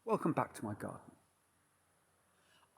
Welcome back to my garden.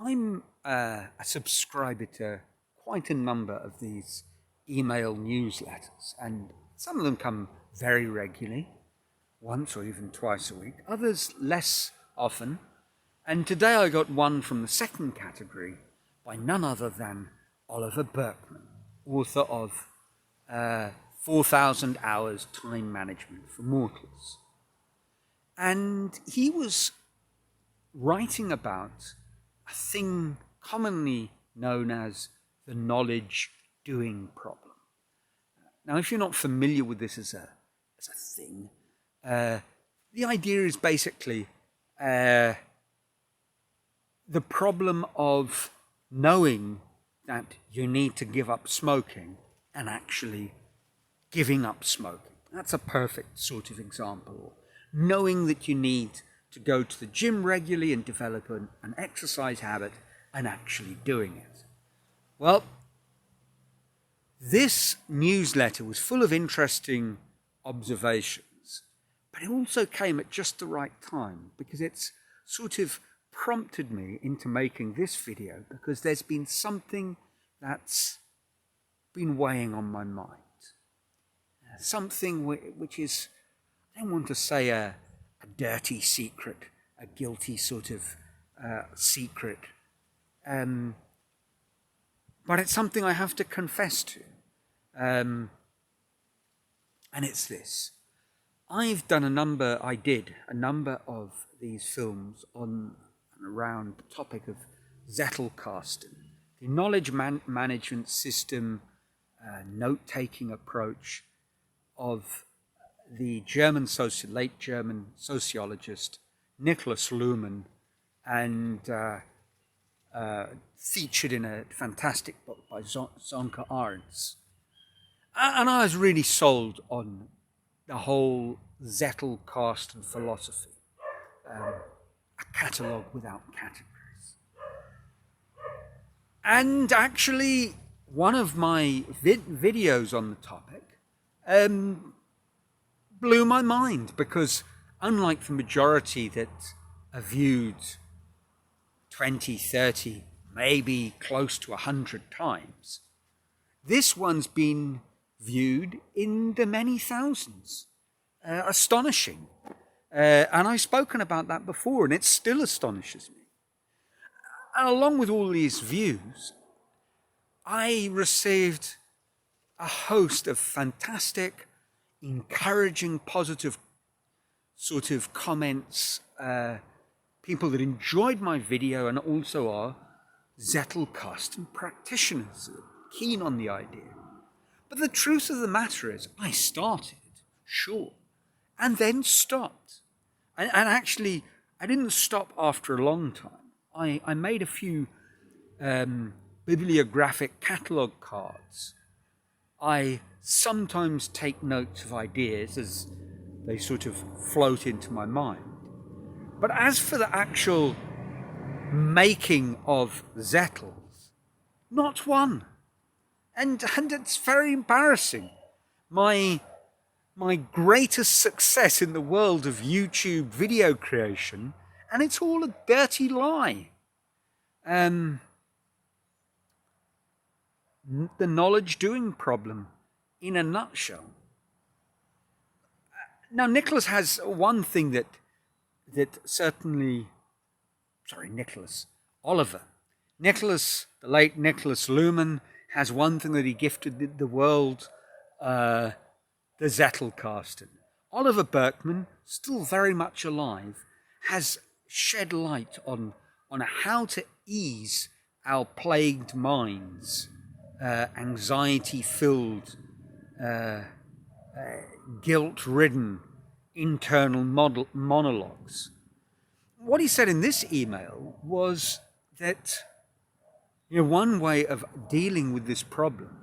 I'm a subscriber to quite a number of these email newsletters, and some of them come very regularly, once or even twice a week, others less often. And today I got one from the second category by none other than Oliver Burkeman, author of 4,000 Hours Time Management for Mortals. And he was writing about a thing commonly known as the knowledge doing problem. Now, if you're not familiar with this as a thing, the idea is basically the problem of knowing that you need to give up smoking and actually giving up smoking. That's a perfect sort of example. Knowing that you need to go to the gym regularly and develop an exercise habit and actually doing it. Well, this newsletter was full of interesting observations, but it also came at just the right time because it's sort of prompted me into making this video because there's been something that's been weighing on my mind. Something which is, I don't want to say a dirty secret, a guilty sort of secret, but it's something I have to confess to. And it's this. I did a number of these films on and around the topic of Zettelkasten, the knowledge management system, note-taking approach of the late German sociologist Niklas Luhmann, and featured in a fantastic book by Zonka Arendts. And I was really sold on the whole Zettelkasten philosophy, a catalogue without categories. And actually, one of my videos on the topic blew my mind because unlike the majority that are viewed 20, 30, maybe close to 100 times, this one's been viewed in the many thousands. Astonishing. And I've spoken about that before, and it still astonishes me. And along with all these views, I received a host of fantastic, encouraging, positive sort of comments, people that enjoyed my video and also are Zettelkasten practitioners, keen on the idea. But the truth of the matter is, I started, sure, and then stopped. And actually, I didn't stop after a long time. I made a few bibliographic catalogue cards. I sometimes take notes of ideas as they sort of float into my mind. But as for the actual making of Zettels, not one. And it's very embarrassing. My greatest success in the world of YouTube video creation, and it's all a dirty lie. The knowledge doing problem in a nutshell. Now, Oliver, the late Niklas Luhmann, has one thing that he gifted the world, the Zettelkasten. Oliver Burkeman, still very much alive, has shed light on how to ease our plagued minds, anxiety-filled, guilt-ridden internal monologues. What he said in this email was that one way of dealing with this problem,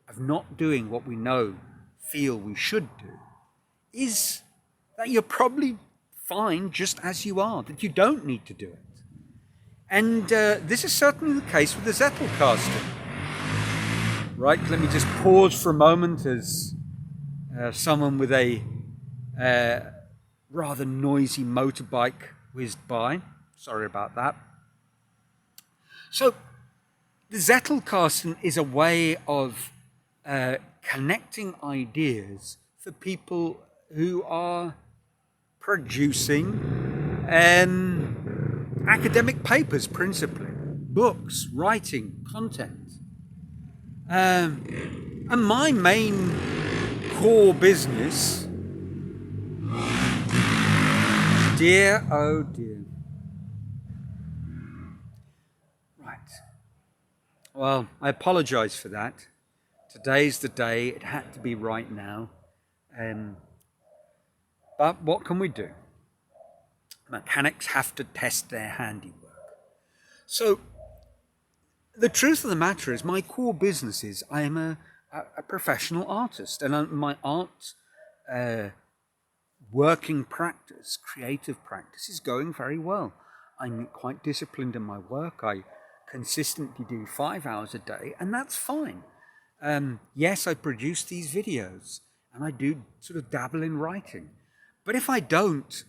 of not doing what we feel we should do, is that you're probably fine just as you are, that you don't need to do it. And this is certainly the case with the Zettelkasten. Right, let me just pause for a moment as someone with a rather noisy motorbike whizzed by. Sorry about that. So the Zettelkasten is a way of connecting ideas for people who are producing academic papers, principally, books, writing, content. And my main core business, dear, oh dear. Right. Well, I apologize for that. Today's the day. It had to be right now. But what can we do? Mechanics have to test their handiwork. So, the truth of the matter is, my core business is I am a professional artist, and my art working practice, creative practice, is going very well. I'm quite disciplined in my work. I consistently do 5 hours a day, and that's fine. Yes, I produce these videos, and I do sort of dabble in writing. But if I don't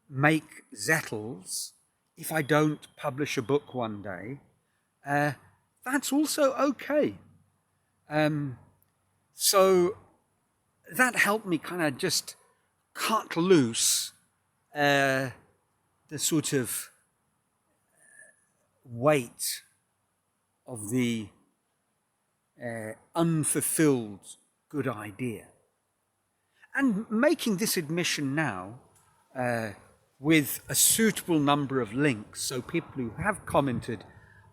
make Zettels, if I don't publish a book one day, that's also okay. So that helped me kind of just cut loose the sort of weight of the unfulfilled good idea. And making this admission now with a suitable number of links, so people who have commented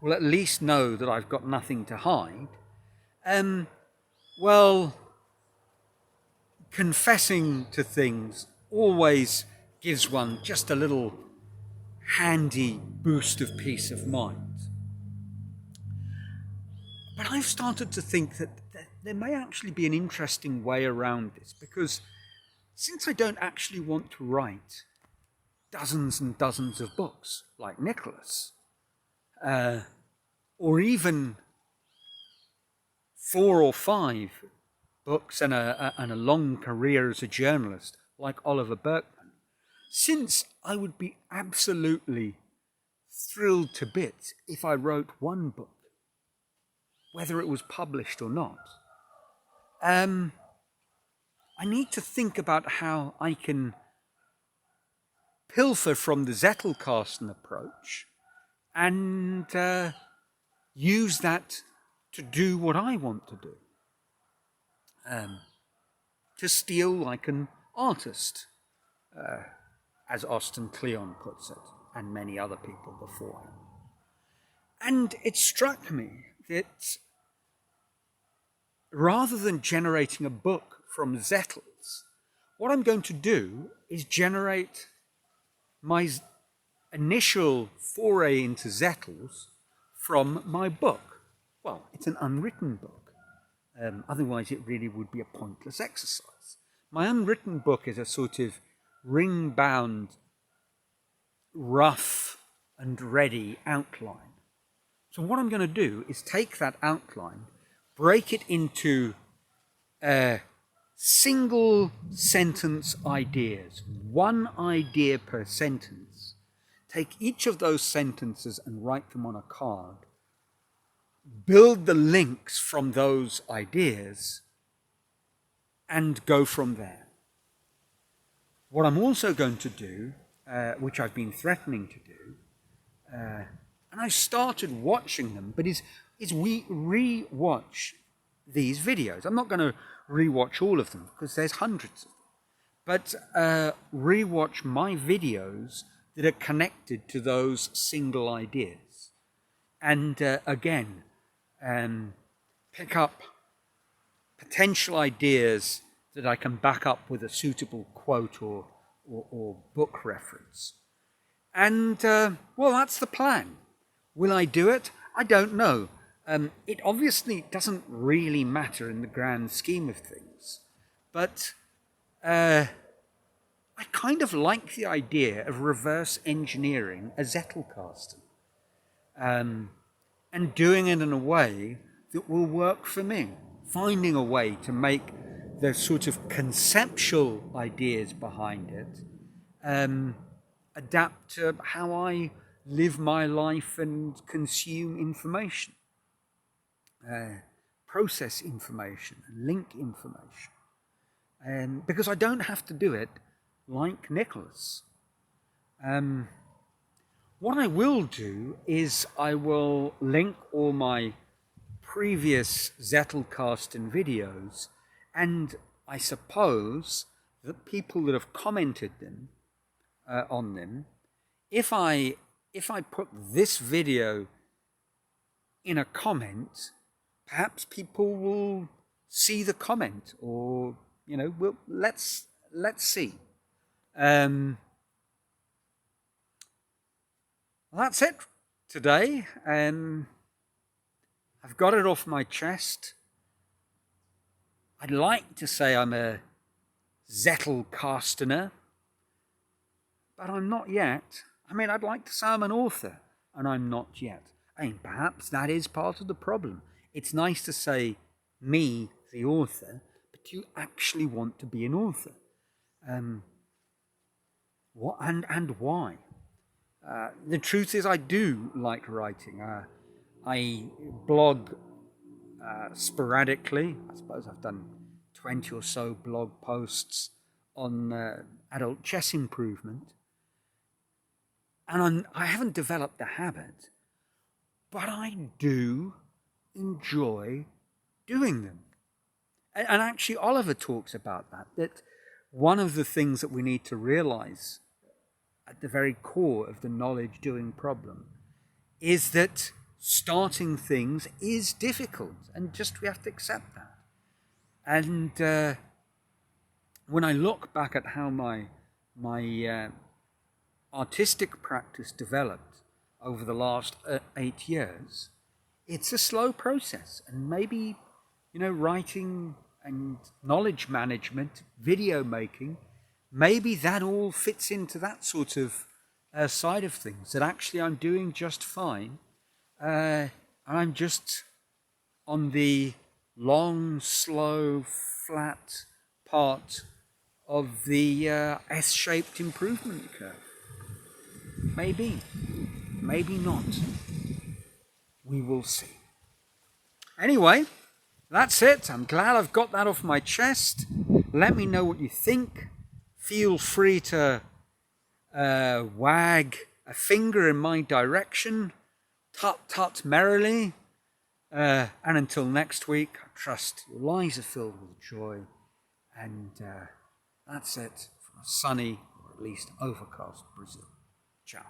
will at least know that I've got nothing to hide. Well, confessing to things always gives one just a little handy boost of peace of mind. But I've started to think that there may actually be an interesting way around this, because since I don't actually want to write dozens and dozens of books like Nicholas, or even 4 or 5 books and a long career as a journalist like Oliver Burkeman, since I would be absolutely thrilled to bits if I wrote one book, whether it was published or not, I need to think about how I can pilfer from the Zettelkasten approach and use that to do what I want to do. To steal like an artist, as Austin Kleon puts it, and many other people before him. And it struck me that rather than generating a book from Zettels, what I'm going to do is generate my initial foray into Zettels from my book. Well, it's an unwritten book. Otherwise, it really would be a pointless exercise. My unwritten book is a sort of ring-bound, rough and ready outline. So what I'm going to do is take that outline, break it into single sentence ideas, one idea per sentence. Take each of those sentences and write them on a card. Build the links from those ideas and go from there. What I'm also going to do, which I've been threatening to do, and I started watching them, but is we re-watch these videos. I'm not going to re-watch all of them because there's hundreds of them, but re-watch my videos that are connected to those single ideas. And again, pick up potential ideas that I can back up with a suitable quote or book reference. And, well, that's the plan. Will I do it? I don't know. It obviously doesn't really matter in the grand scheme of things. But I kind of like the idea of reverse engineering a Zettelkasten. And doing it in a way that will work for me. Finding a way to make the sort of conceptual ideas behind it adapt to how I live my life and consume information, process information, and link information. Because I don't have to do it like Nicholas. What I will do is I will link all my previous Zettelkasten videos, and I suppose that people that have commented on them, if I put this video in a comment, perhaps people will see the comment, or let's see. That's it today. I've got it off my chest. I'd like to say I'm a Zettelkastener, but I'm not yet. I'd like to say I'm an author, and I'm not yet. Perhaps that is part of the problem. It's nice to say me, the author, but you actually want to be an author. What and why? The truth is, I do like writing. I blog sporadically. I suppose I've done 20 or so blog posts on adult chess improvement. And I haven't developed the habit, but I do enjoy doing them. And actually, Oliver talks about that one of the things that we need to realize at the very core of the knowledge doing problem is that starting things is difficult, and just we have to accept that. And when I look back at how my artistic practice developed over the last 8 years, it's a slow process. And maybe writing and knowledge management, video making, maybe that all fits into that sort of side of things, that actually I'm doing just fine. I'm just on the long, slow, flat part of the S-shaped improvement curve. Maybe not. We will see. Anyway, that's it. I'm glad I've got that off my chest. Let me know what you think. Feel free to wag a finger in my direction. Tut tut merrily. And until next week, I trust your lives are filled with joy. And that's it from a sunny, or at least overcast, Brazil. Ciao.